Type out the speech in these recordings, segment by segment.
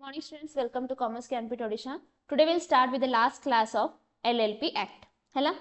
Good morning students, welcome to Commerce Campus Odisha. Today we'll start with the last class of LLP Act. Hela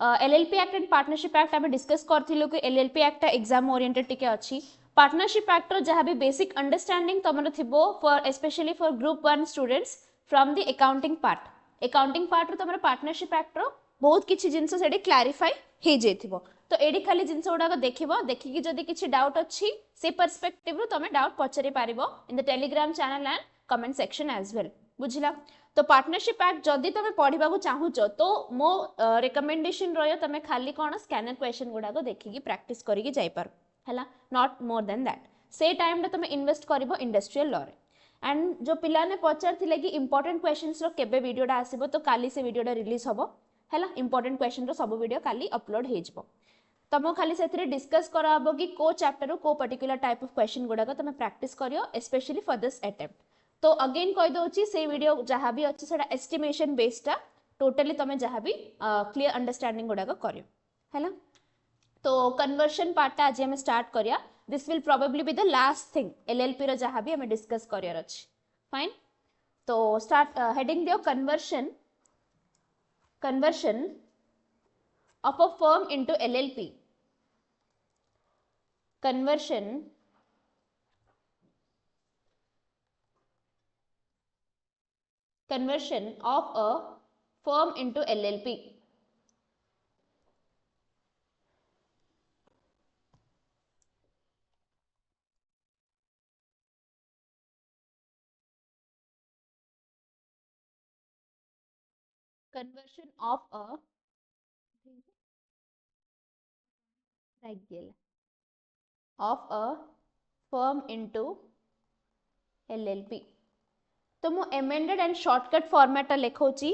LLP Act and Partnership Act आमे discuss करथिलु कि LLP Act exam oriented टिके अछि. Partnership Act रो जहा भी basic understanding तमरो थिबो for especially for group 1 students from the accounting part. Accounting part row तमरो Partnership Act रो बहुत किछि जिंस सेडी clarify हे जेथिबो. तो एडी खाली जिंस गुडा देखिबो देखिकी जदी किछि डाउट अछि से पर्सपेक्टिव रो तमे डाउट पचरी पारिबो in the Telegram channel and comment section as well. बुझिला. तो पार्टनरशिप एक्ट जदि तुम पढ़ा चाहूच तो मो रिकमेंडेशन रही तुम खाली कौन स्कैनर क्वेश्चन गुड़ाक देखिकी प्रैक्टिस करके जापर है नॉट मोर देन दैट से टाइम तुम इन्वेस्ट कर इंडस्ट्रियल लॉ रे. एंड जो पिला ने पचार कि इंपोर्टेंट क्वेश्चंस रो केबे वीडियोटा आसीबो तो काली से वीडियोटा रिलीज होबो हैला. इंपोर्टेंट क्वेश्चन रो सब वीडियो काली अपलोड हो जिवो. तुम खाली से डिस्कस कराबो कि को चैप्टर को पर्टिकुलर टाइप ऑफ क्वेश्चन गुड़ाक तुम प्रैक्टिस करियो स्पेशली फॉर दिस अटेम्प्ट. तो अगेन कहि दोची से वीडियो जहाँ भी अच्छी सेटा एस्टिमेशन बेस्ड टोटली तुम जहाँ भी क्लियर अंडरस्टैंडिंग गुड़ाक करियो हैला. तो कन्वर्शन पार्ट आज हम स्टार्ट करिया. This will probably be the last thing LLP रो जहाँ भी हमें डिस्कस करियर अछि. फाइन. तो स्टार्ट हेडिंग दियो conversion of a firm into LLP. Conversion of a firm into LLP. Conversion of a firm into LLP. तो मु amended and shortcut format लिखौची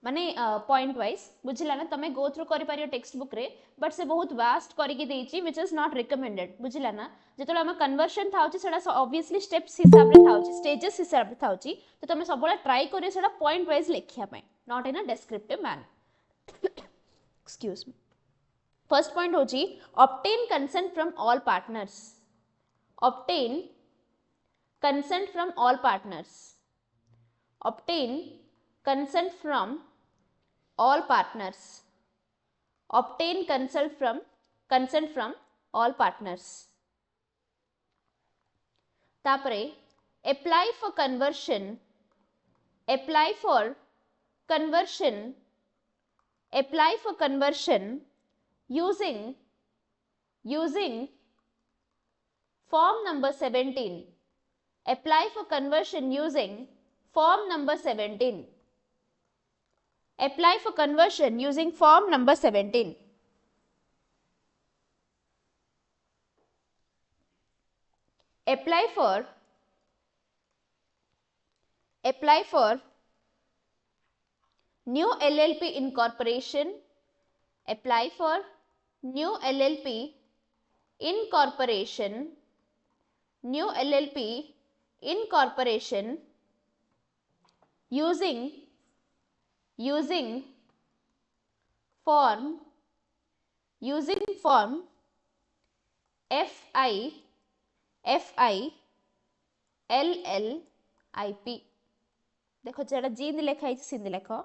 माने पॉइंट वाइज बुझिला ना. तमे गो थ्रू करि पारियो टेक्स्ट बुक रे but से बहुत वास्ट करिके देछि व्हिच इज नॉट रिकमेंडेड. बुझिला ना. जेतोला हम कन्वर्शन थाउची सेडा ऑब्वियसली स्टेप्स हिसाब रे थाउची स्टेजेस हिसाब रे थाउची. तो तमे सबला ट्राई करियो सेडा पॉइंट वाइज लिखिया पय not in a descriptive manner. Excuse me. First point होची obtain consent from all partners. obtain consent from all partners. obtain consent from all partners. obtain consent from all partners. तापरे apply for conversion using form number 17. apply for conversion using form number 17. apply for conversion using form number 17. apply for new LLP incorporation. apply for new LLP incorporation using form FILLIP. देखो जेटा जींद लिखा है सिंध लिखो.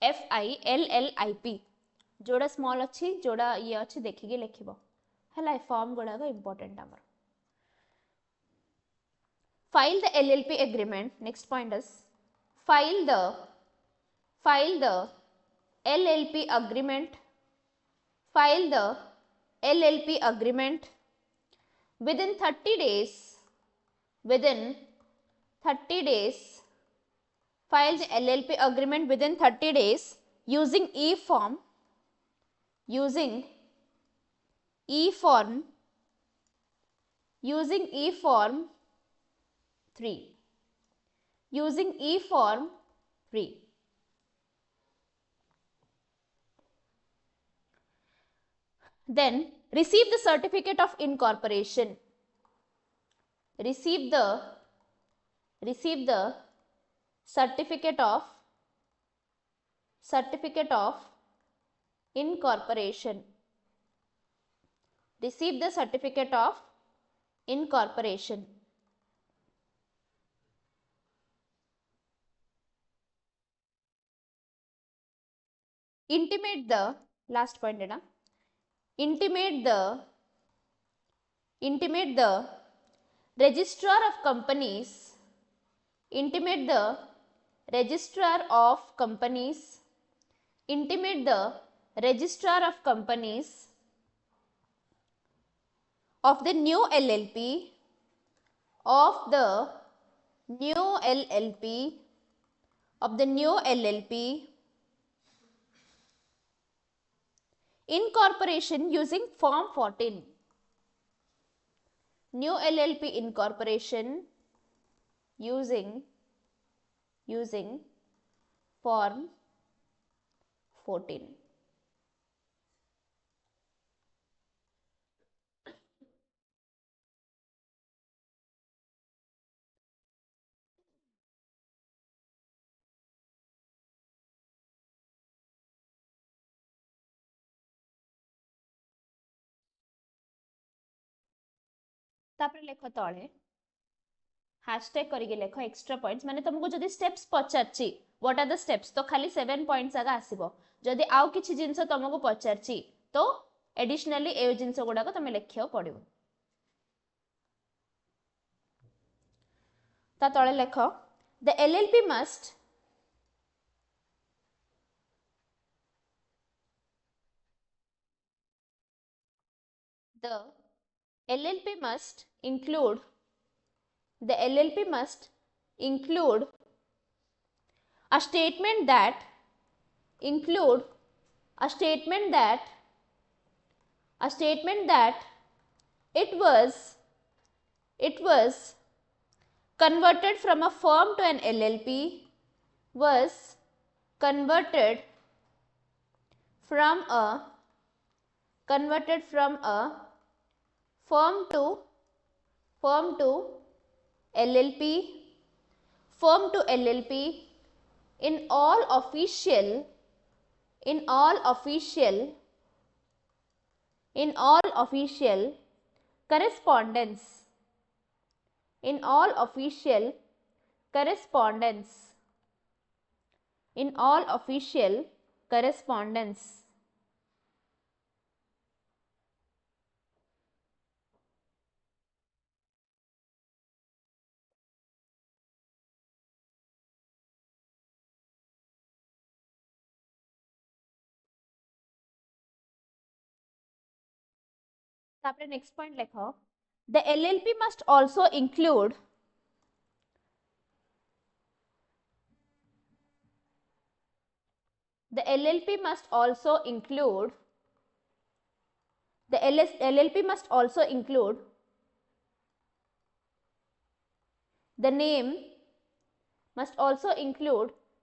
FILLIP जोड़ा small अच्छी जोड़ा ये अच्छी देखिए लिखिबो हैला. फॉर्म गुड़ाक इंपोर्टेंट हमर. file the LLP agreement. next point is file the LLP agreement. file the LLP agreement within 30 days. file the LLP agreement within 30 days using e-form 3. Then receive the certificate of incorporation. receive the certificate of incorporation receive the certificate of incorporation. Intimate the, last point है ना, intimate the registrar of companies, intimate the registrar of companies, intimate the registrar of companies of the new LLP, of the new LLP, of the new LLP incorporation using form 14. New LLP incorporation using form 14. तापर लेख तले hashtag करके लेख extra points माने तुमको जदी steps पचारची what are the steps तो खाली 7 पॉइंट्स आगा आसीबो जदी आउ किछि जिंस तुमको पचारची तो एडिशनली ए जिंस गुडा को तुम लेखियो पड़िबो ता तले लेख the LLP must the LLP must include a statement that it was converted from a firm to an LLP, was converted from a firm to LLP, in all official correspondence, next point lekho the LLP must also include the LLP must also include the LLP must also include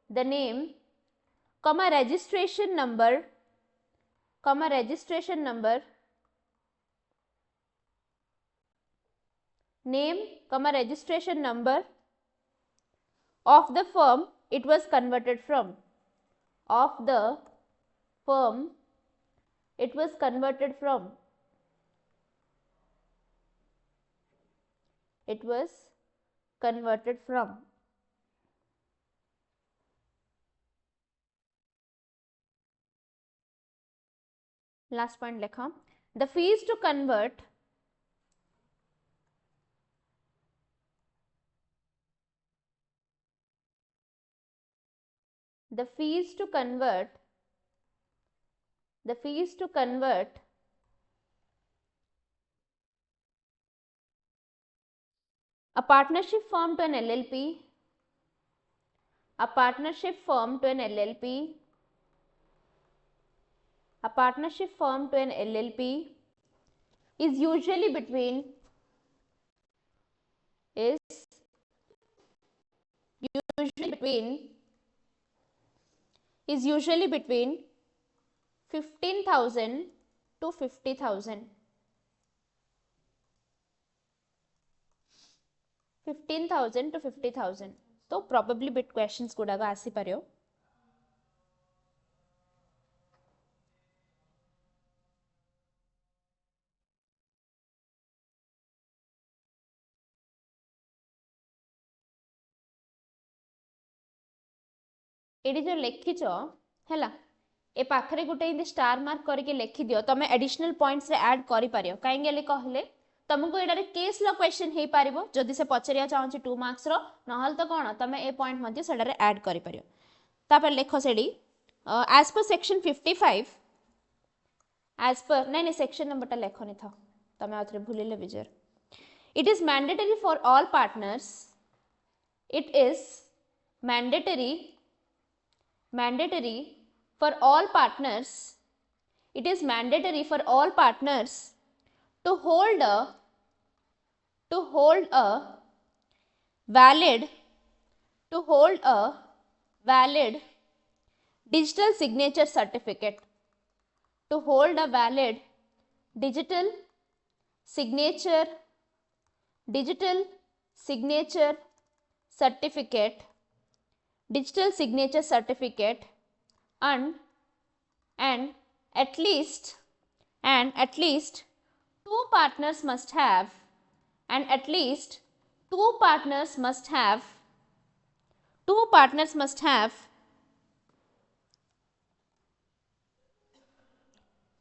the name comma registration number name comma registration number of the firm it was converted from, of the firm it was converted from, last point lekha the fees to convert a partnership firm to an LLP, is usually between 15,000 to 50,000. 15,000 to 50,000 तो probably bit questions गुड़ाक आसी परियो ये जो लिखिच है ए पाखरे गोटे इनती star mark करके लिखिदियो तुम एडिशनल पॉइंट्स रे ऐड करि पारियो कहीं कहले तुमको एटारे केस ल क्वेश्चन हे पारिबो जदि से पचरिया चाहूँ 2 मार्क्स रो नहल तो कौन तुम ए पॉइंट मध्य सेटारे ऐड करि पारियो तापर लेख सेडी as per section 55 as per नहीं सेक्शन नंबर टा लेखनी था तुम आउथरे भूलिले विजय it is mandatory for all partners it is mandatory for all partners it is mandatory for all partners to hold a valid digital signature certificate to hold a valid digital signature certificate and at least two partners must have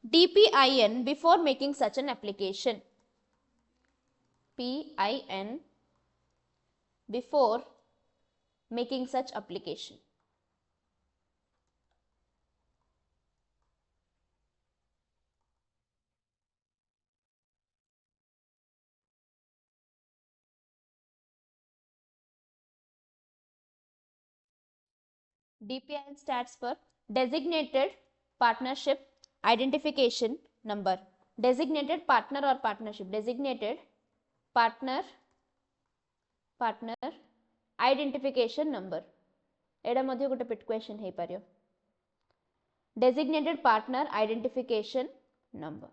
DPIN before making such an application. PIN before making such application. DPIN stands for designated partnership identification number. Designated partner or partnership. Designated partner identification number. एडा मध्य गोटे पिट question हे पारियो. Designated partner identification number.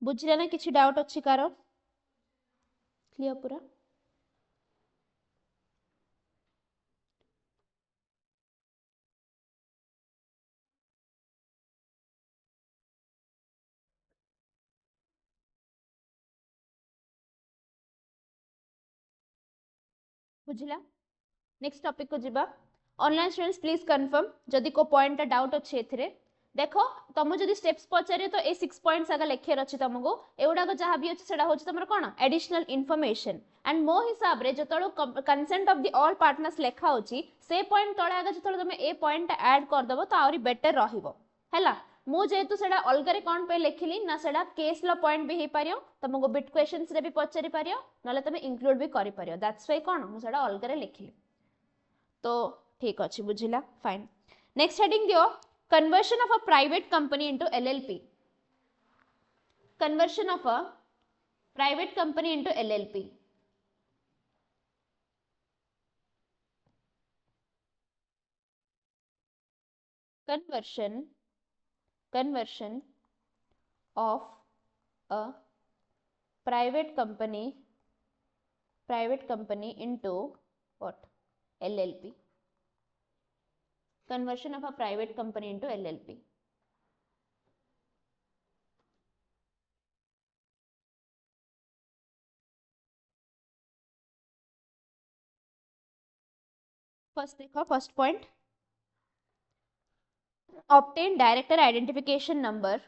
बुझिला ना किछि doubt अछि car clear पूरा बुझिला next topic को जिबा online students please confirm जदि को पॉइंट डाउट अछि एथिरे देखो तुम जदि स्टेप्स पचारे तो ए 6 पॉइंट्स आगा लेखियर अछि तुमको एउडा को जहां भी अछि सेडा होछि तमर कोन एडिशनल इन्फॉर्मेशन एंड मो हिसाब रे जतळो consent of the all partners लेखा होछि से पॉइंट तळे आगा जतळो तुम ए पॉइंट ऐड कर दबो तो आउरी बेटर रहिबो हैला मु जेतु सेडा अलगरे कोन पे लेखिली ना सेडा केस ल पॉइंट भी हे पारियो तुमको बिट क्वेश्चंस रे भी पचारि पारियो नले तुम इंक्लूड भी करि पारियो दैट्स व्हाई कोन मु सेडा अलगरे लेखिली तो ठीक अच्छे बुझिला फाइन नेक्स्ट हेडिंग दियो conversion of a private company into LLP. Conversion of a private company into LLP. Conversion of a private company into what? LLP. Conversion of a private company into LLP. First देखो first point. Obtain director identification number.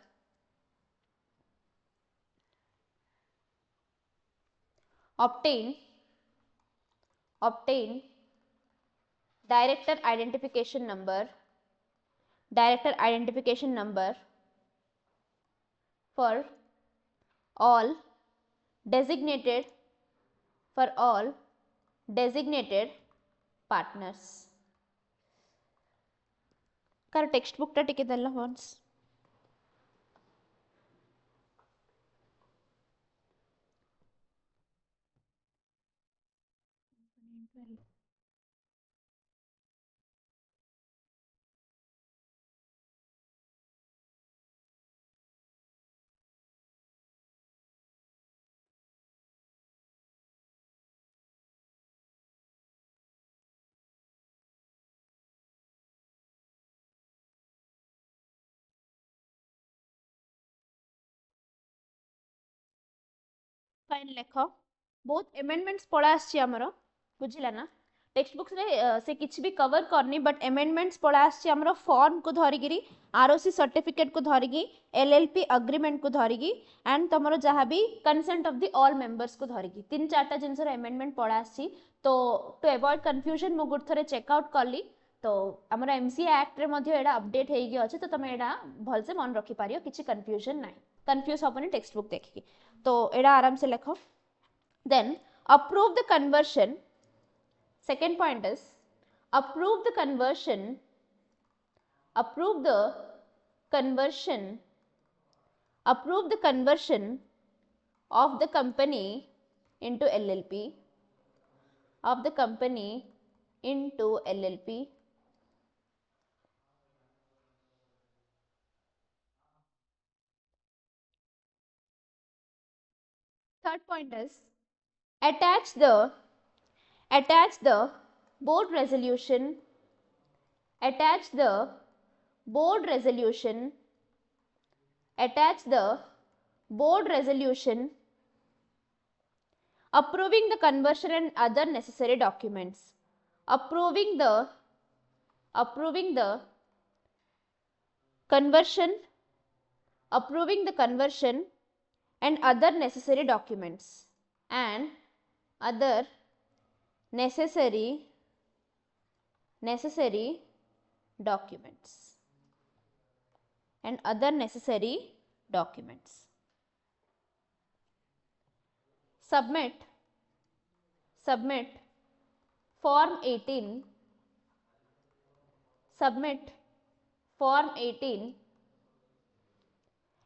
Obtain director identification number for all designated partners. Car text book टा टिके देला once fine लेख बहुत amendments पड़ा आछि हमरो बुझिला ना टेक्स्ट बुक्स रे से किछि भी कवर करनी बट अमेंडमेंट्स पड़ा आछि हमरो फॉर्म को धरिगिरी आरओसी सर्टिफिकेट को धरिगी एलएलपी एग्रीमेंट को धरिगी एंड तमरो जहाँ भी consent of the all members को धरिगी तीन चारटा जिनस अमेंडमेंट पड़ा आछि तो टू अवॉइड कंफ्यूजन मु गुड थरे चेकआउट करली तो हमर एमसीए एक्ट रे मध्ये एडा अपडेट हेगी अछि तो तमे एडा भल से मन रखि पारियो किछि कंफ्यूजन नाही कंफ्यूज होबनी टेक्स्ट बुक देखि तो एडा आराम से लेखो then approve the conversion. Second point is approve the conversion of the company into LLP Third point is attach the board resolution approving the conversion and other necessary documents approving the conversion and other necessary documents submit form 18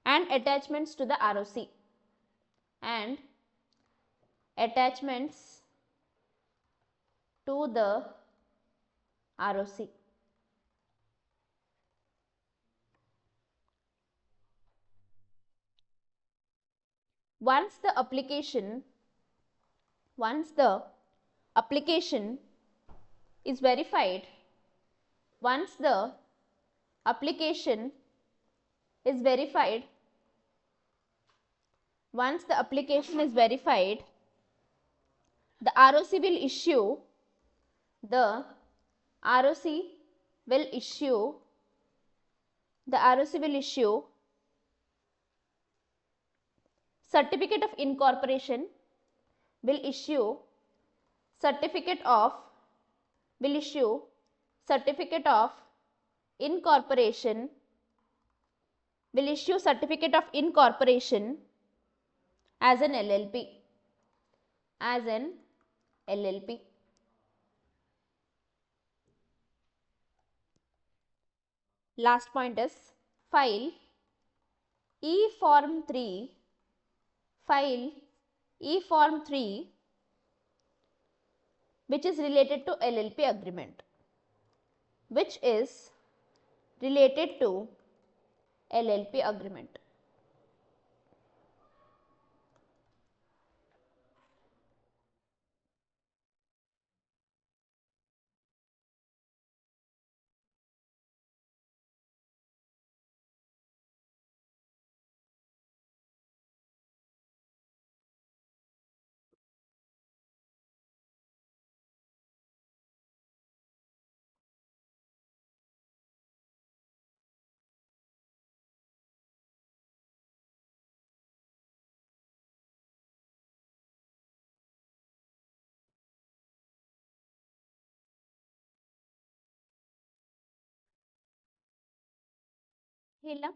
and attachments to the ROC Once the application is verified, the ROC will issue certificate of incorporation as an LLP. Last point is file E-Form 3 which is related to LLP agreement. ହେଲା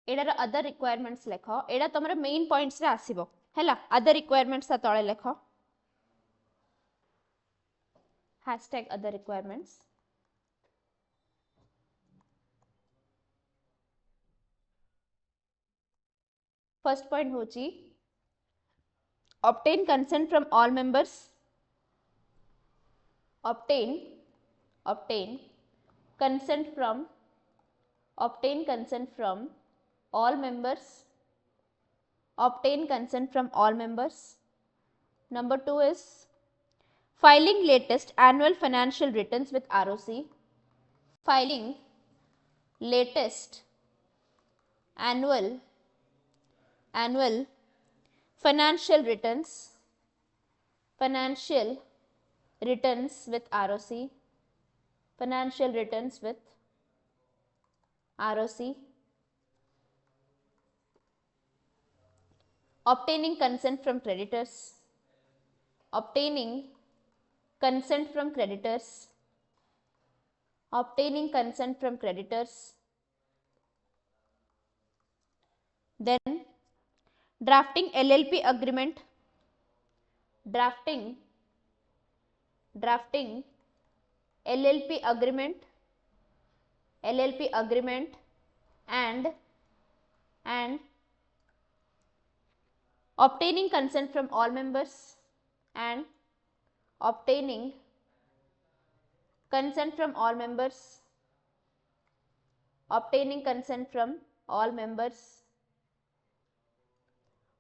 एडार other requirements लेख एडा तुम main points रे आसीबो हैला other requirements ता तळे लेख hashtag other requirements first point होची obtain consent from all members obtain consent from all members. Number 2 is filing latest annual financial returns with ROC. Annual annual financial returns with ROC, financial returns with ROC, obtaining consent from creditors, obtaining consent from creditors, obtaining consent from creditors, then drafting LLP agreement, drafting LLP agreement and obtaining consent from all members and obtaining consent from all members, obtaining consent from all members,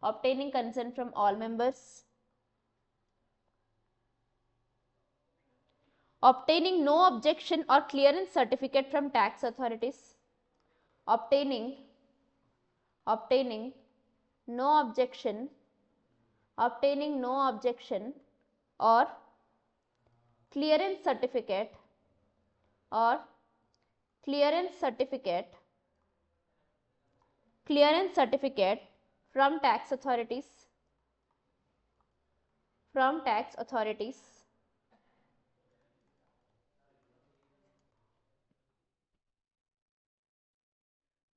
obtaining consent from all members, obtaining no objection or clearance certificate from tax authorities, obtaining no objection or clearance certificate from tax authorities,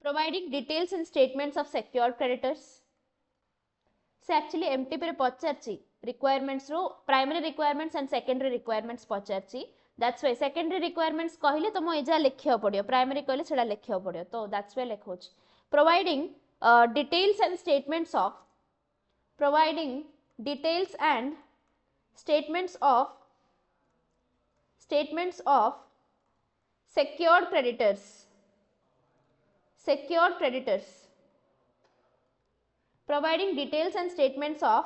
providing details and statements of secured creditors. So actually MTP रे पचारची requirements row primary requirements and secondary requirements पचारची, that's why secondary requirements कहले तो मो एजा लिखियो पड़ियो, primary कहले सेडा लिखियो पड़ियो, तो that's why लिखोच providing details and statements of secured creditors, providing details and statements of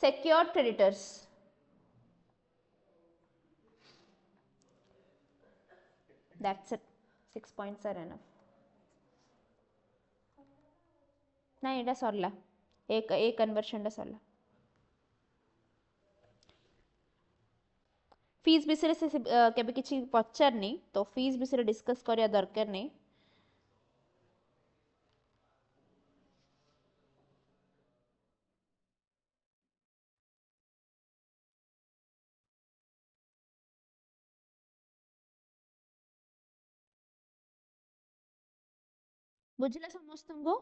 secured creditors. That's it. 6 points are enough. ନାଇଁ ଏଇଟା ସରିଲା, ଏ କନଭର୍ସନଟା ସରିଲା। ଫିସ୍ ବିଷୟରେ ସେ କେବେ କିଛି ପଚାରନି, ତ ଫିସ୍ ବିଷୟରେ ଡିସ୍କସ୍ କରିବା ଦରକାର ନାହିଁ। बुझिला समस्तंको?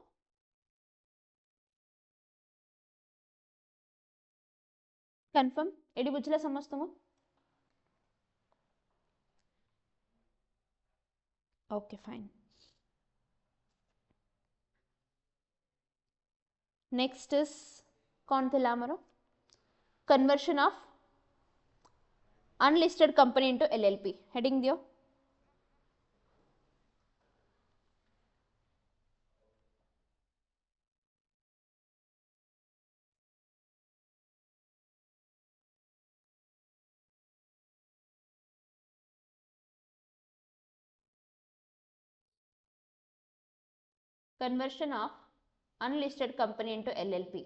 कन्फर्म एडी बुझिला समस्तंको? Okay fine. नेक्स्ट इज कौन थिला हमरो conversion of unlisted company into LLP, heading दियो। Conversion of unlisted company into LLP.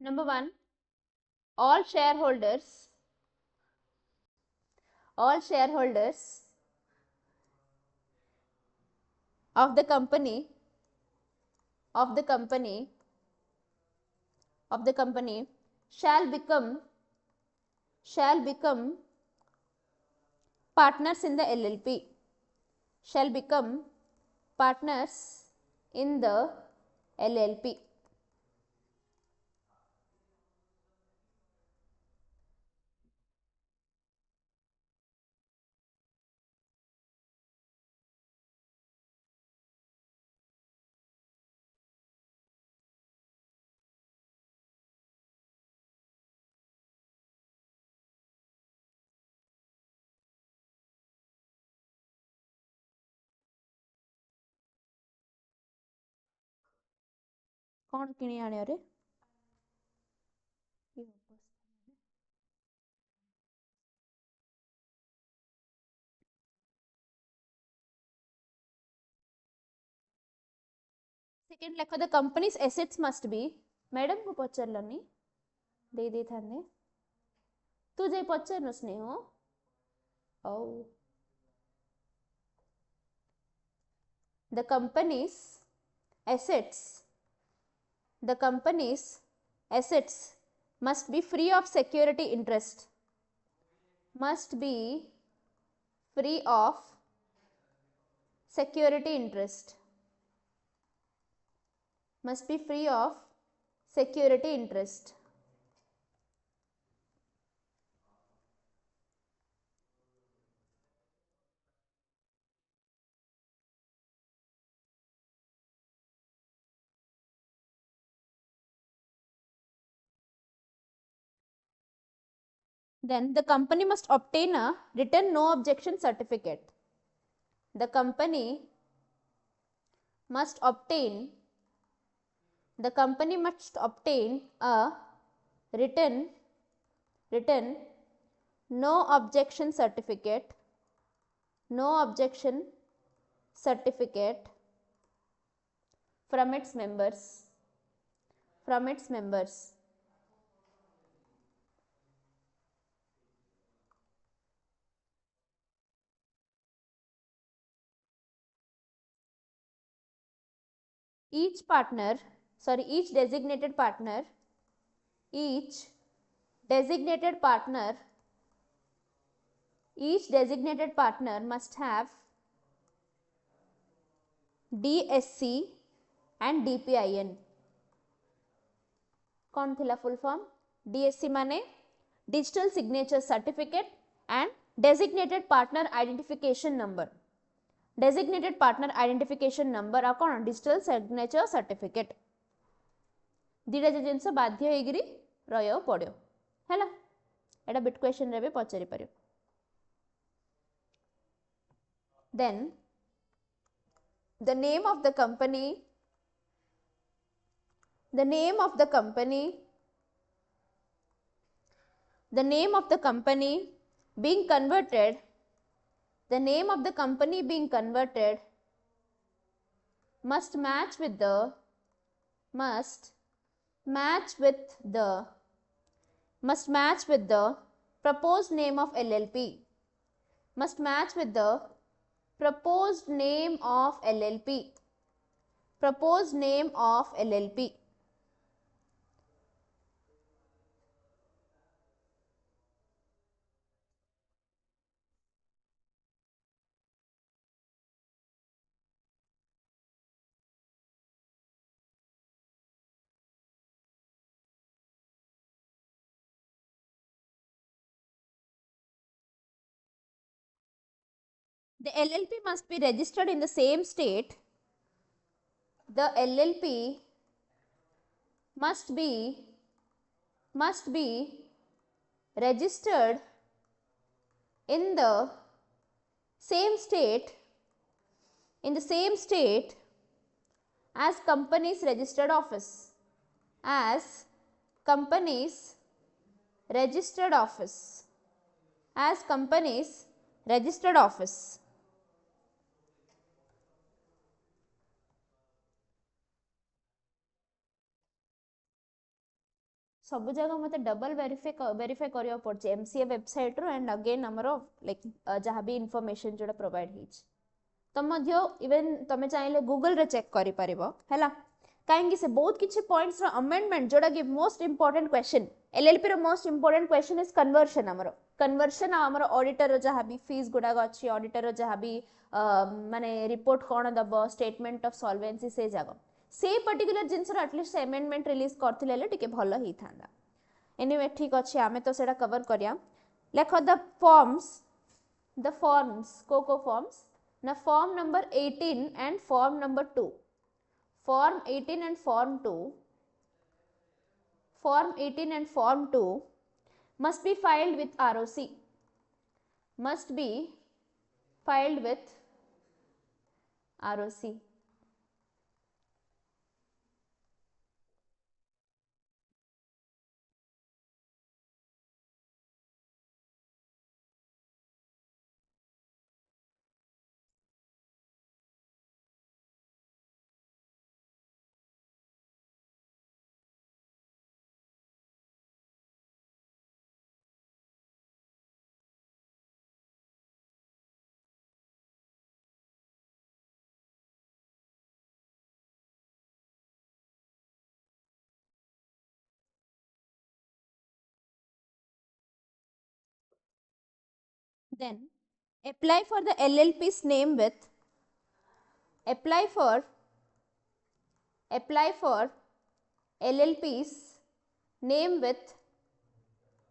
Number 1, all shareholders of the company shall become partners in the LLP, shall become partners in the LLP. कौन किणी आने रे second लेख the companies assets must be madam को पचारलनी दे दे थाने तू जे पचारनु स्नेह ओ the company's assets the company's assets must be free of security interest must be free of security interest must be free of security interest then the company must obtain a written no objection certificate the company must obtain a written no objection certificate from its members each designated partner must have DSC and DPIN कौन थिला full form DSC माने digital signature certificate and designated partner identification number आ कौन digital signature certificate दीटा जिनस बाध्य होगी रहा पड़ो है एटा बिट क्वेश्चन रे भी पचारि पार then the name of the company being converted must match with the proposed name of LLP proposed name of LLP The LLP must be registered in the same state. The LLP must be registered in the same state as company's registered office. सब जगह मत double verify करिया पड़ছে MCA website रो and again हमरो like जहां भी information जोड़ा प्रोवाइड हिच तो मध्य इवन तमे चाहिले गूगल रे चेक करि परिबो हैला काहेकि से बहुत किछि पॉइंट्स रो अमेंडमेंट जोड़ा कि मोस्ट इंपोर्टेंट क्वेश्चन एलएलपी रो most important question is conversion हमरो ऑडिटर रो जहां भी फीस गुडा अछि ऑडिटर रो जहां भी माने रिपोर्ट कोन दबो स्टेटमेंट ऑफ सॉल्वेंसी से जागो से पर्टिकुलर जिनस एटलिस्ट अमेंडमेंट रिलीज करथिले टिके भलो ही थांदा एनीवे ठीक अछि आमे तो सेटा कवर करिया लेखो द फॉर्म्स को फॉर्म्स ना form number 18 and form number 2 form 18 and form 2 must be filed with ROC then apply for the LLP's name with apply for LLP's name with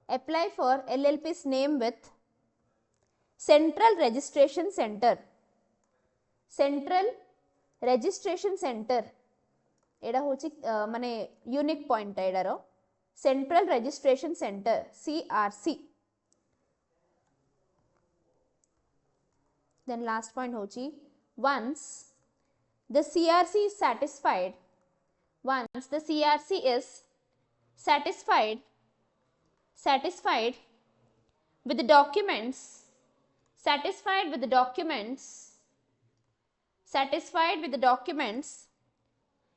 apply for LLP's name with Central Registration Center. Central Registration Center एडा होची माने unique point एडारो central registration centre CRC. Then last point होची once the CRC is satisfied, once the CRC is satisfied with the documents, satisfied with the documents,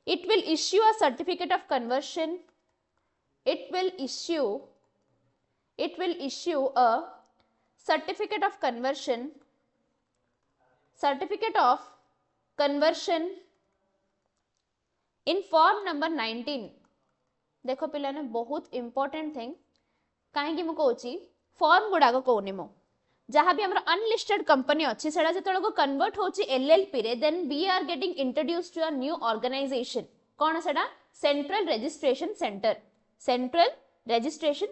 it will issue a certificate of conversion. It will issue a certificate of conversion in form number 19. देखो पिलाने बहुत important thing कहीं मु कहूँ form गुड़ाक कहूनी मु जहाँ भी हमारा अनलिस्टेड कंपनी अच्छी सेटा जो कन्वर्ट होची LLP रे then we are getting introduce to a new organisation कौन सेटा सेंट्रल रजिस्ट्रेशन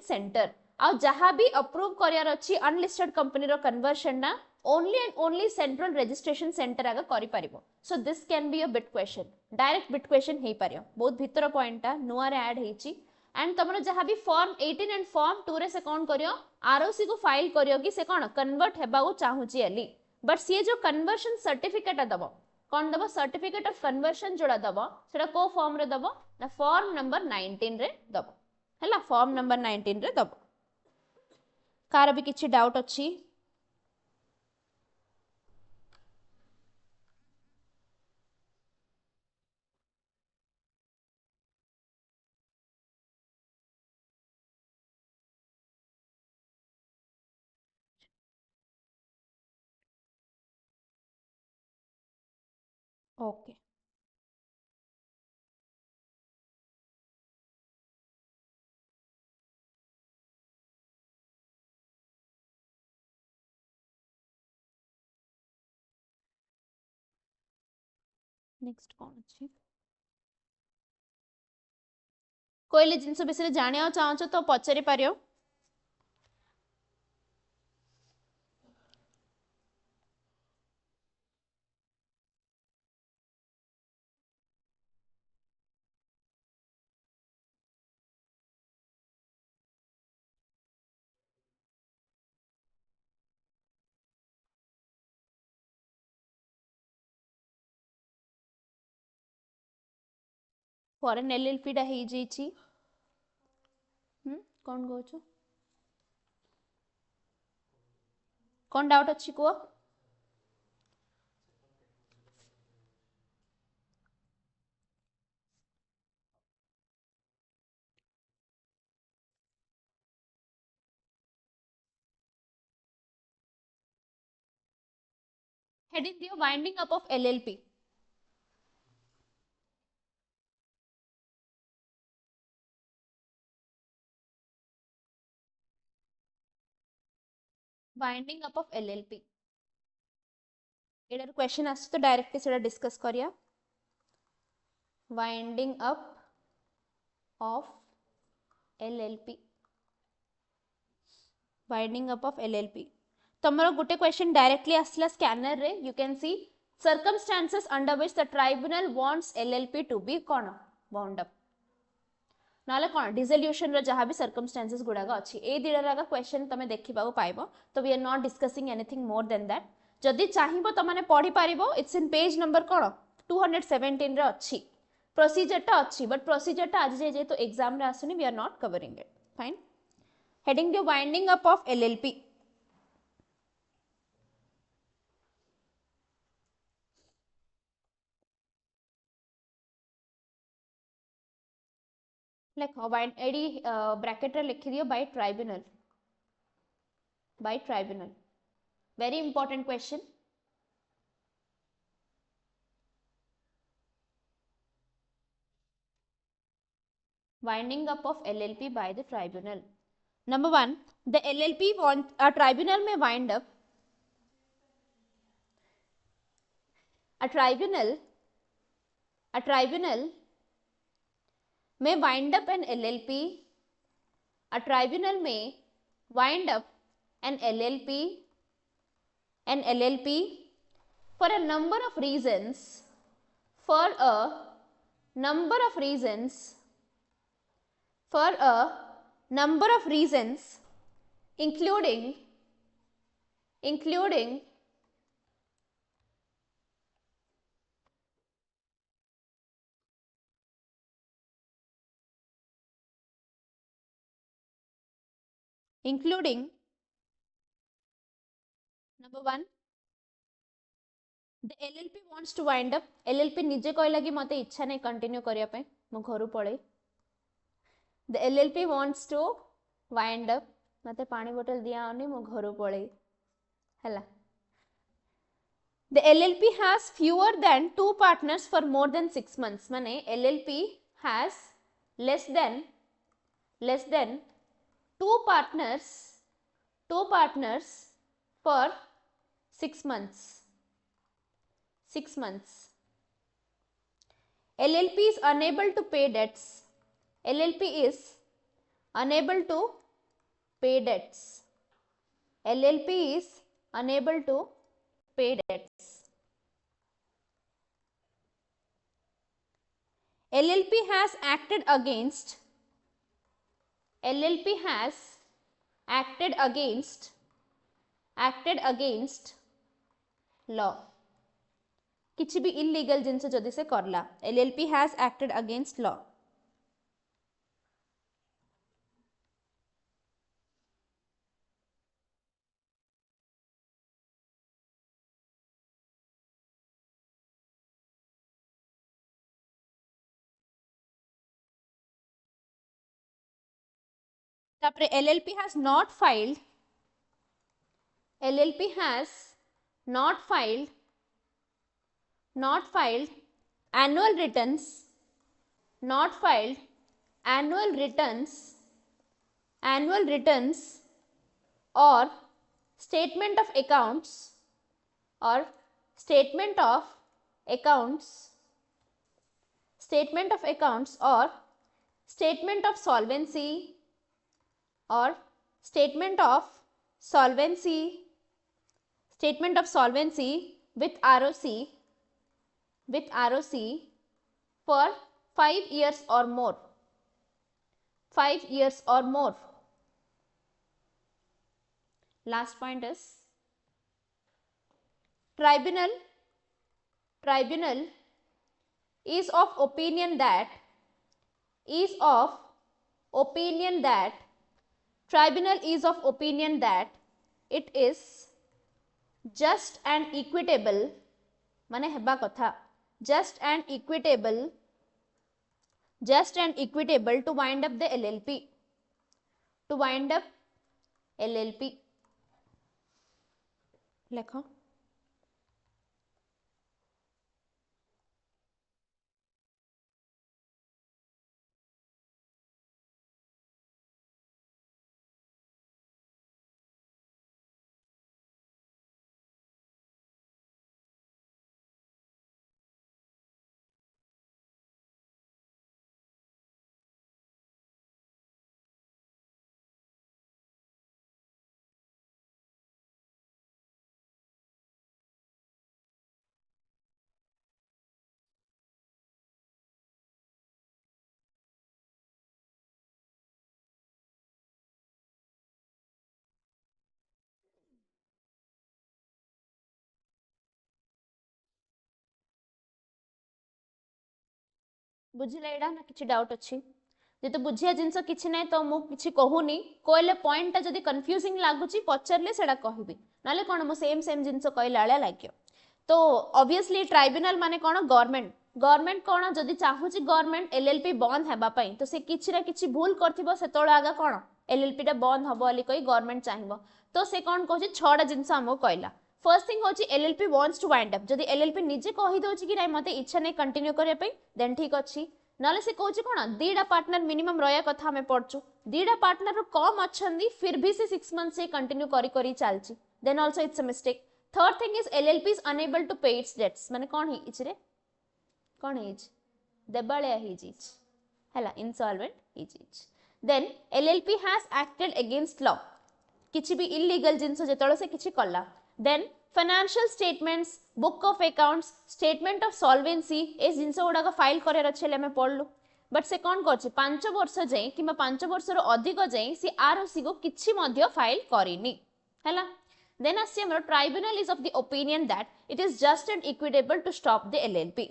सेंटर आ जहाँ भी अप्रूव करियार अच्छी अनलिस्टेड कंपनी रो कन्वर्शन ना only and only central registration centre आगे करि परिबो. So this can be a bit question, direct bit question हे पारियो. बहुत भीतर पॉइंटा नुआ रे ऐड हेची एंड तुम जहाँ भी फॉर्म 18 एंड फॉर्म 2 रे से कौन करियो ROC को फाइल करियो कि से कौन कन्वर्ट हेबा को चाहूची एली बट सी जो कन्वर्शन सर्टिफिकेट दबो कौन दबो सर्टिफिकेट ऑफ कन्वर्शन जोड़ा दबो सेटा को फॉर्म रे दबो ना फॉर्म नंबर 19 रे दबो हैला फॉर्म नंबर 19 रे दबो. कार भी किछि डाउट अछि? ओके नेक्स्ट कौन अछि कोइले जिंस विषय जानिया चाहछो तो पचरी पारियो. फॉरेन LLP डा हे जेची कौन कहछो कौन डाउट अछि को heading दियो winding up of LLP. Winding up of LLP एडर क्वेश्चन आस तो डायरेक्टली सेटा डिस्कस करिया. Winding up of LLP, winding up of LLP तमरो गुटे क्वेश्चन डायरेक्टली आसला स्कैनर रे you can see circumstances under which the tribunal wants LLP to be कोन बाउंड अप नाले कोन डिसोल्यूशन रो जहाँ भी सर्कमस्टांसेस गुड़ाक अच्छी ए दिड़ाक क्वेश्चन तुम देखा पाइब. तो we are not discussing anything more than that. जदि चाहिए तुमने पढ़ी पारिबो इट्स इन पेज नंबर कोन 217 रे अच्छी प्रोसीजर अच्छी बट प्रोसीजर आज जे तो एग्जाम रे आसुनी we are not covering it. Fine. Heading the winding up of LLP. लेख एडी ब्रैकेट रे लिखि दियो by tribunal very important question. Winding up of LLP by the tribunal. Number 1, the LLP want a tribunal may wind up a tribunal may wind up an LLP. A tribunal may wind up an LLP for a number of reasons, including number 1, the LLP wants to wind up. LLP निजे कहला कि मते इच्छा नहीं continue करिया पे मो घरु पळे. The LLP wants to wind up. मते पानी बोतल दिया आनी मो घरु पळे हला. The LLP has fewer than 2 partners for more than 6 months. माने LLP has less than 2 partners for 6 months. LLP is unable to pay debts. LLP is unable to pay debts. LLP is unable to pay debts. LLP has acted against law. किछि भी illegal जिनसे जदि से करला. LLP has acted against law. तापरे LLP has not filed annual returns or statement of accounts or statement of accounts or statement of solvency or statement of solvency with ROC for 5 years or more. Last point is tribunal is of opinion that it is just and equitable माने हेबा कथा just and equitable to wind up the LLP लेखो बुझिले एडा ना किछि doubt अछि जेतो बुझिया जिंस किछि नै तो मु किछि कहूनी कोइले पॉइंट ता जदी कंफ्यूजिंग लागुची पचरले सेडा कहबी नाले कोन मो सेम जिंस कहला आले लाग्यो तो ऑब्वियसली ट्राइब्यूनल माने कोन गवर्नमेंट कोन जदी चाहूची गवर्नमेंट एलएलपी बंद हेबा पई तो से किछि ना किछि भूल करथिबो सेतोळ आगा कोन एलएलपी टा बंद हबो अली कहि गवर्नमेंट चाहिबो तो से कोन कहूची छडा जिंस हमो कहला फर्स्ट थिंग होची LLP wants to wind up जदी एलएलपी निजे कहि दोची कि नै मते इच्छा नै कंटिन्यू करे पई देन ठीक अछि नाले से कहूची कोन दीडा पार्टनर मिनिमम रहया कथा हमें पढचू दीडा पार्टनर रो कम अछंदी फिर भी से 6 मंथ से कंटिन्यू करी करी चलची then also it's a mistake third thing is LLP is unable to pay its debts माने कोन ही इचरे कोन ही देबाळिया ही जीच हैला इंसॉल्वेंट ही जीच then LLP has acted against law किछि भी इलीगल जिंस जेतळे से किछि कला then financial statements book of accounts statement of solvency ए जिंस गुडा का फाइल करे रछले हमें पढलु बट से कोन करछि 5 वर्ष जाय किबा 5 वर्ष रो अधिक जाय सी आरओसी को किछि मध्य फाइल करिनी हैला देन आसी हमर tribunal is of the opinion that it is just and equitable to stop the LLP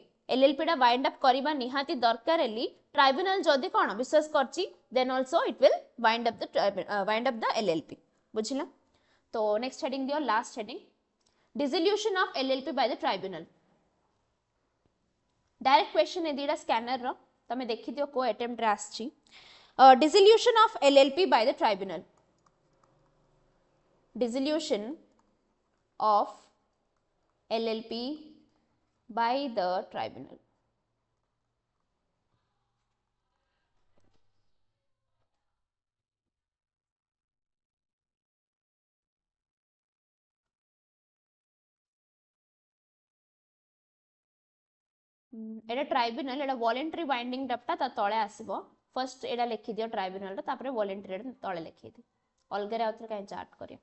डा वाइंड अप करबा निहाती दरकार एली ट्राइब्यूनल जदी कोन विश्वास करछि then also it will wind up the LLP बुझिला तो नेक्स्ट हेडिंग दियो last heading dissolution of LLP by the tribunal direct question ए दीडा स्कैनर रो तमे देखि दियो को अटेम्प्ट रे आछि dissolution of LLP by the tribunal dissolution of LLP by the tribunal. Etah tribunal Etah voluntary binding draft ता तळे आसीबो फर्स्ट एटा लिखि दियो ट्राइब्यूनल ता तापरे वॉलंटरी तळे लिखि दि अलगरे आउथरे काई चार्ट करियो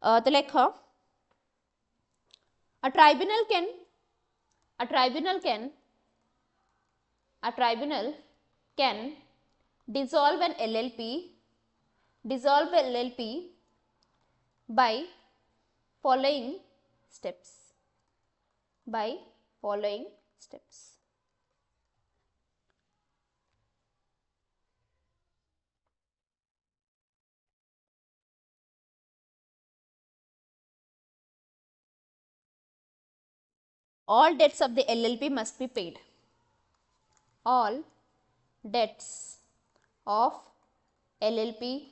तो लेख a tribunal can dissolve an LLP by following steps all debts of the LLP must be paid. All debts of LLP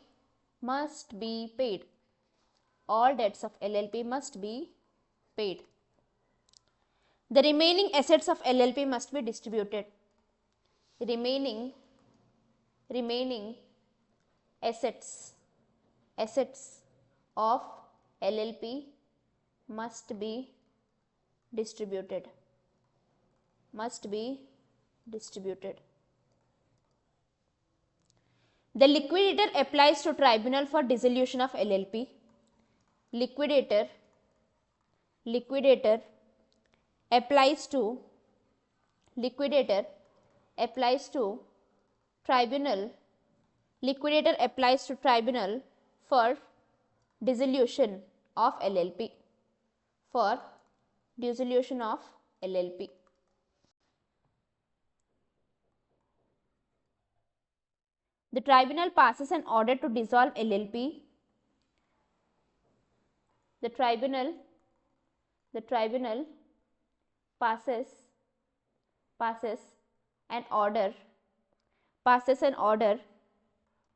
must be paid. All debts of LLP must be paid. The remaining assets of LLP must be distributed. Remaining assets of LLP must be distributed. The liquidator applies to tribunal for dissolution of LLP. Liquidator applies to tribunal for dissolution of LLP. The tribunal passes an order to dissolve LLP. The tribunal passes an order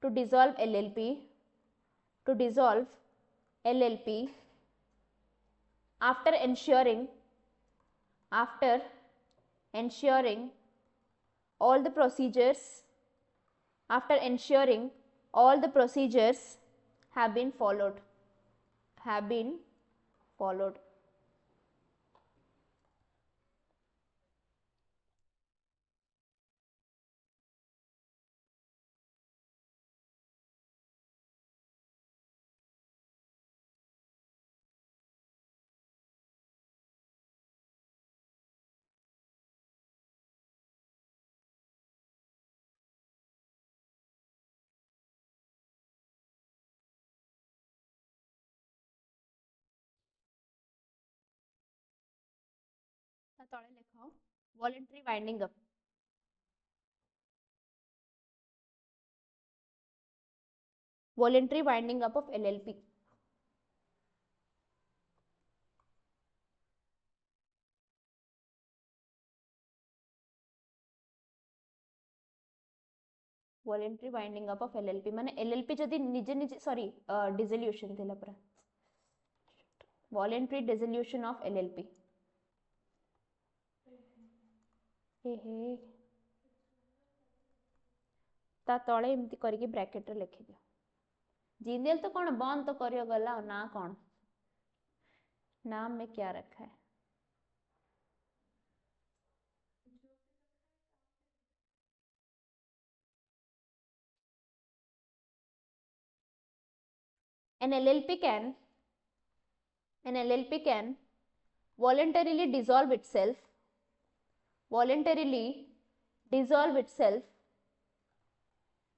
to dissolve LLP after ensuring all the procedures have been followed. तळे लेखाओ voluntary winding up of LLP. Voluntary winding up of LLP माने LLP जदी निजे निजे sorry dissolution थिला पूरा voluntary dissolution of LLP हे ता तळे एमती करके ब्रैकेट रे लिखि दियो जीनेल तो कोन बंद तो करियो गला ना कोन नाम में क्या रखा है? An LLP can voluntarily dissolve itself,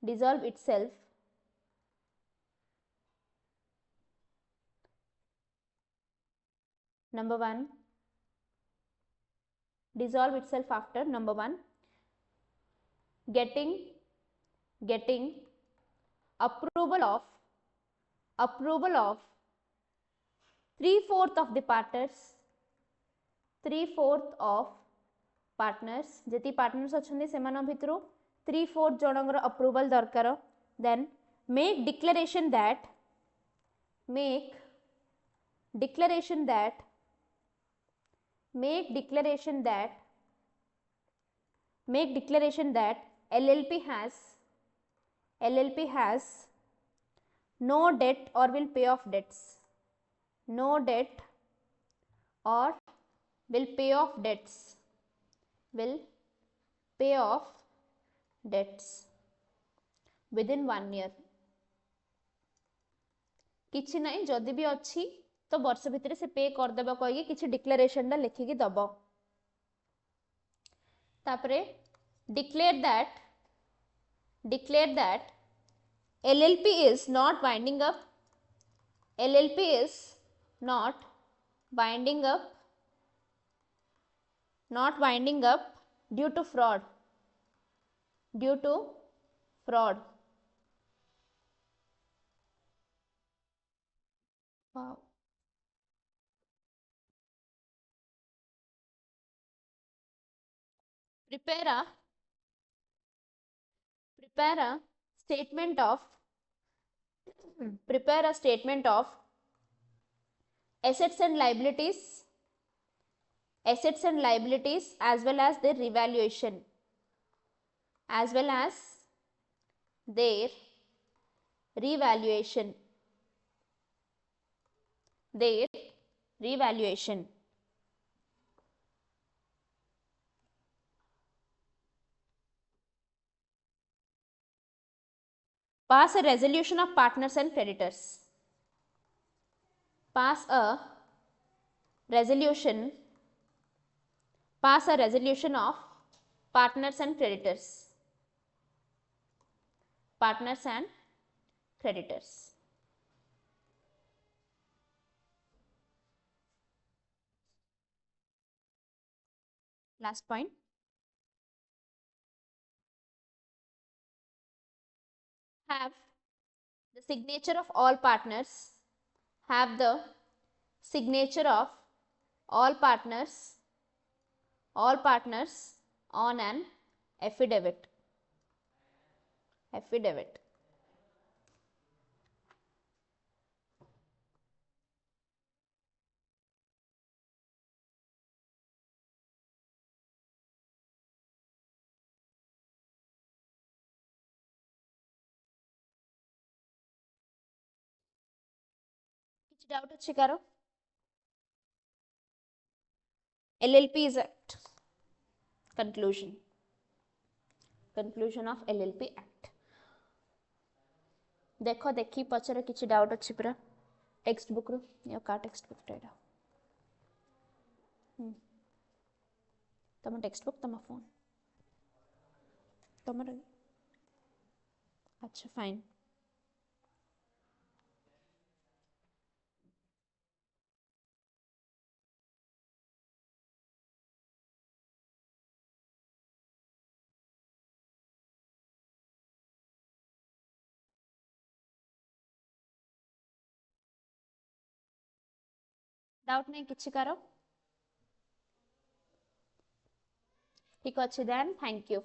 dissolve itself number 1, dissolve itself after number 1 getting approval of 3/4 of the partners जेति partners अछंदी सेमान भितरु 3/4 जनगर अप्रूवल दरकार. Then make declaration that LLP has no debt or will pay off debts. No debt or will pay off debts. Within 1 year. किछि नहीं जदि भी अच्छी तो वर्ष भितर से पे कर देबा कहि किछि डिक्लेरेशन दा लिखि कि दबो. तापरे declare that LLP is not winding up due to fraud. Wow. Prepare a statement of assets and liabilities as well as their revaluation. Pass a resolution of partners and creditors. Pass a resolution of partners and creditors. Last point. Have the signature of all partners. On an affidavit. Which doubt अच्छी करो. LLP is Act. Conclusion of LLP Act. देखो देखी पचरे किछि doubt अछि पुरा text book रो या का text book टेडा तम टेक्स्ट बुक तम फोन तमर अच्छा फाइन. डाउट नहीं किछि करो. ठीक अछि देन थैंक यू.